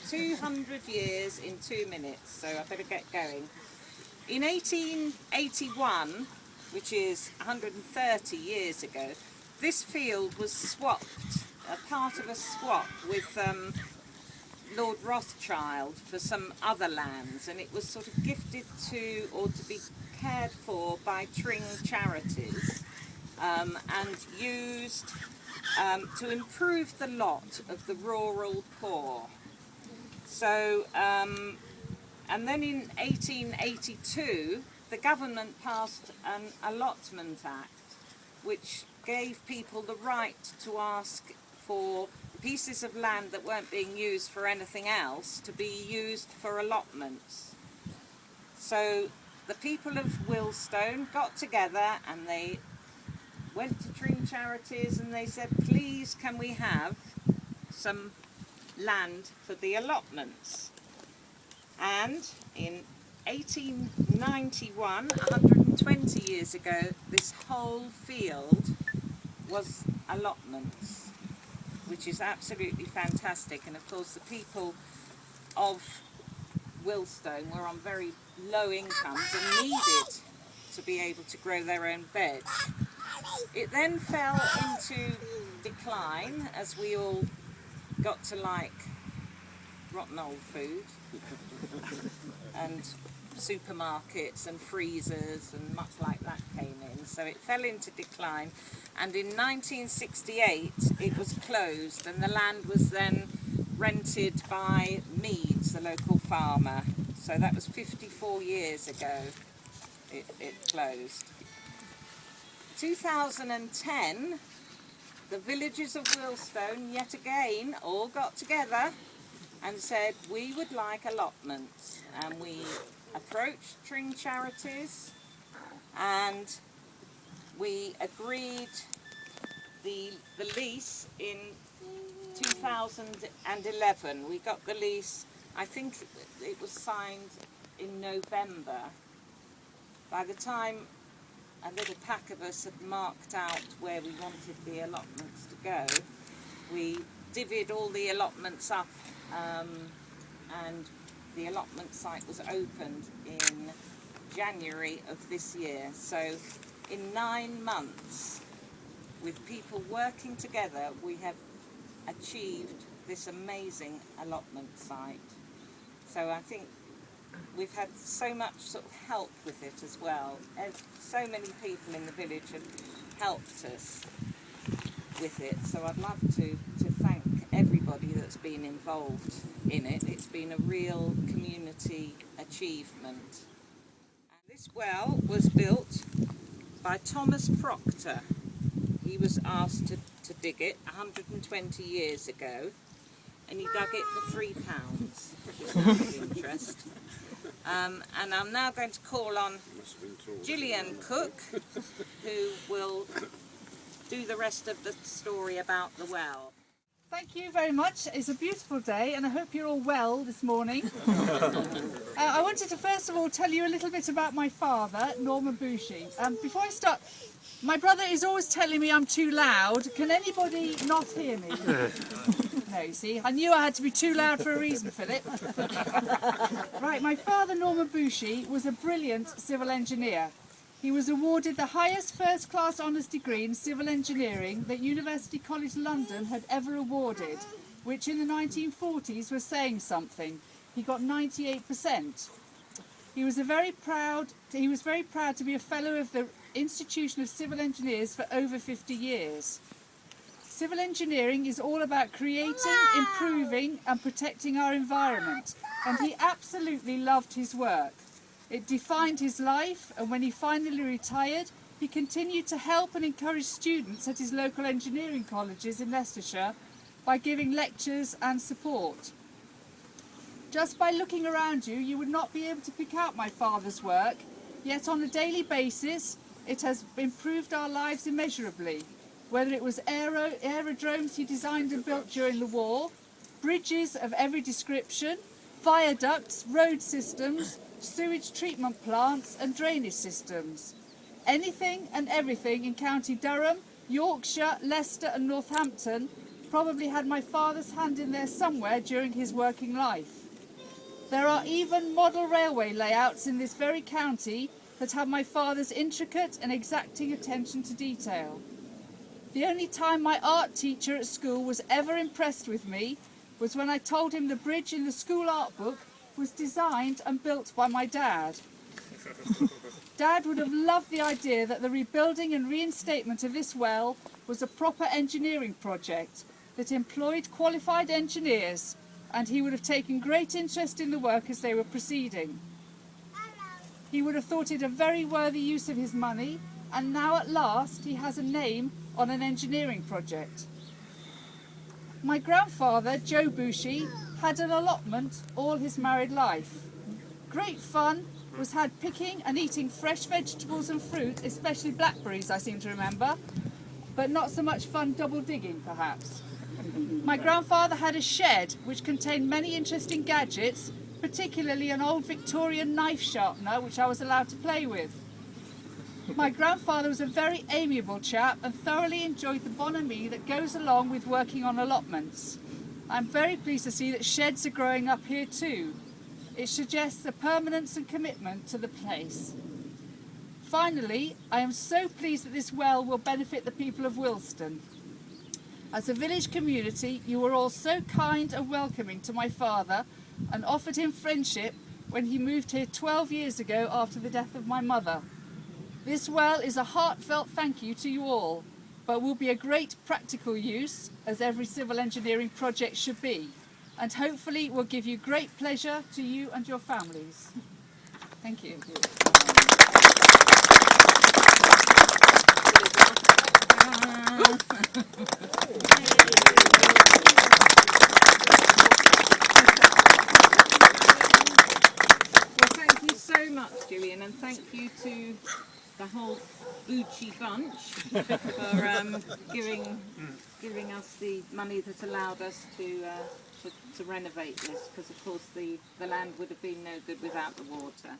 200 years in 2 minutes, so I better get going. In 1881, which is 130 years ago, this field was swapped, a part of a swap with Lord Rothschild for some other lands, and it was sort of gifted to, or to be cared for by Tring Charities, and used to improve the lot of the rural poor. So, and then in 1882, the government passed an Allotment Act, which gave people the right to ask for pieces of land that weren't being used for anything else to be used for allotments. So the people of Wilstone got together and they went to Tring Charities and they said, please can we have some land for the allotments? And in 1891, 120 years ago, this whole field was allotments, which is absolutely fantastic. And of course the people of Wilstone were on very low incomes and needed to be able to grow their own veg. It then fell into decline as we all got to like rotten old food and supermarkets and freezers and much like that came in, so it fell into decline, and in 1968 it was closed and the land was then rented by Meads, the local farmer. So that was 54 years ago it closed. 2010, the villagers of Wilstone yet again all got together and said we would like allotments, and we approached Tring Charities and we agreed the lease in 2011. We got the lease, I think it was signed in November. By the time a little pack of us had marked out where we wanted the allotments to go, we divvied all the allotments up, and the allotment site was opened in January of this year. So in 9 months, with people working together, we have achieved this amazing allotment site. So I think we've had so much sort of help with it as well. So many people in the village have helped us with it. So I'd love to thank everybody that's been involved in it. It's been a real community achievement. And this well was built by Thomas Proctor. He was asked to dig it 120 years ago, and he dug it for £3, of interest. And I'm now going to call on Gillian Cook, who will do the rest of the story about the well. Thank you very much. It's a beautiful day and I hope you're all well this morning. I wanted to first of all tell you a little bit about my father, Norman Bouchy. Before I start, my brother is always telling me I'm too loud. Can anybody not hear me? No, you see, I knew I had to be too loud for a reason, Philip. Right, my father, Norman Bouchy, was a brilliant civil engineer. He was awarded the highest first-class honours degree in civil engineering that University College London had ever awarded, which in the 1940s was saying something. He got 98%. He was very proud to be a fellow of the Institution of Civil Engineers for over 50 years. Civil engineering is all about creating, improving and protecting our environment, and he absolutely loved his work. It defined his life, and when he finally retired, he continued to help and encourage students at his local engineering colleges in Leicestershire by giving lectures and support. Just by looking around you, you would not be able to pick out my father's work, yet on a daily basis, it has improved our lives immeasurably. Whether it was aerodromes he designed and built during the war, bridges of every description, viaducts, road systems, sewage treatment plants and drainage systems. Anything and everything in County Durham, Yorkshire, Leicester and Northampton probably had my father's hand in there somewhere during his working life. There are even model railway layouts in this very county that have my father's intricate and exacting attention to detail. The only time my art teacher at school was ever impressed with me was when I told him the bridge in the school art book was designed and built by my dad. Dad would have loved the idea that the rebuilding and reinstatement of this well was a proper engineering project that employed qualified engineers, and he would have taken great interest in the work as they were proceeding. He would have thought it a very worthy use of his money, and now at last he has a name on an engineering project. My grandfather, Joe Bushy, had an allotment all his married life. Great fun was had picking and eating fresh vegetables and fruit, especially blackberries, I seem to remember, but not so much fun double digging, perhaps. My grandfather had a shed which contained many interesting gadgets, particularly an old Victorian knife sharpener which I was allowed to play with. My grandfather was a very amiable chap and thoroughly enjoyed the bonhomie that goes along with working on allotments. I'm very pleased to see that sheds are growing up here too. It suggests a permanence and commitment to the place. Finally, I am so pleased that this well will benefit the people of Wilstone. As a village community, you were all so kind and welcoming to my father and offered him friendship when he moved here 12 years ago after the death of my mother. This well is a heartfelt thank you to you all, but will be a great practical use, as every civil engineering project should be, and hopefully will give you great pleasure to you and your families. Thank you. Well, thank you so much, Gillian, and thank you to the whole Bucci bunch for giving us the money that allowed us to renovate this, because of course the land would have been no good without the water.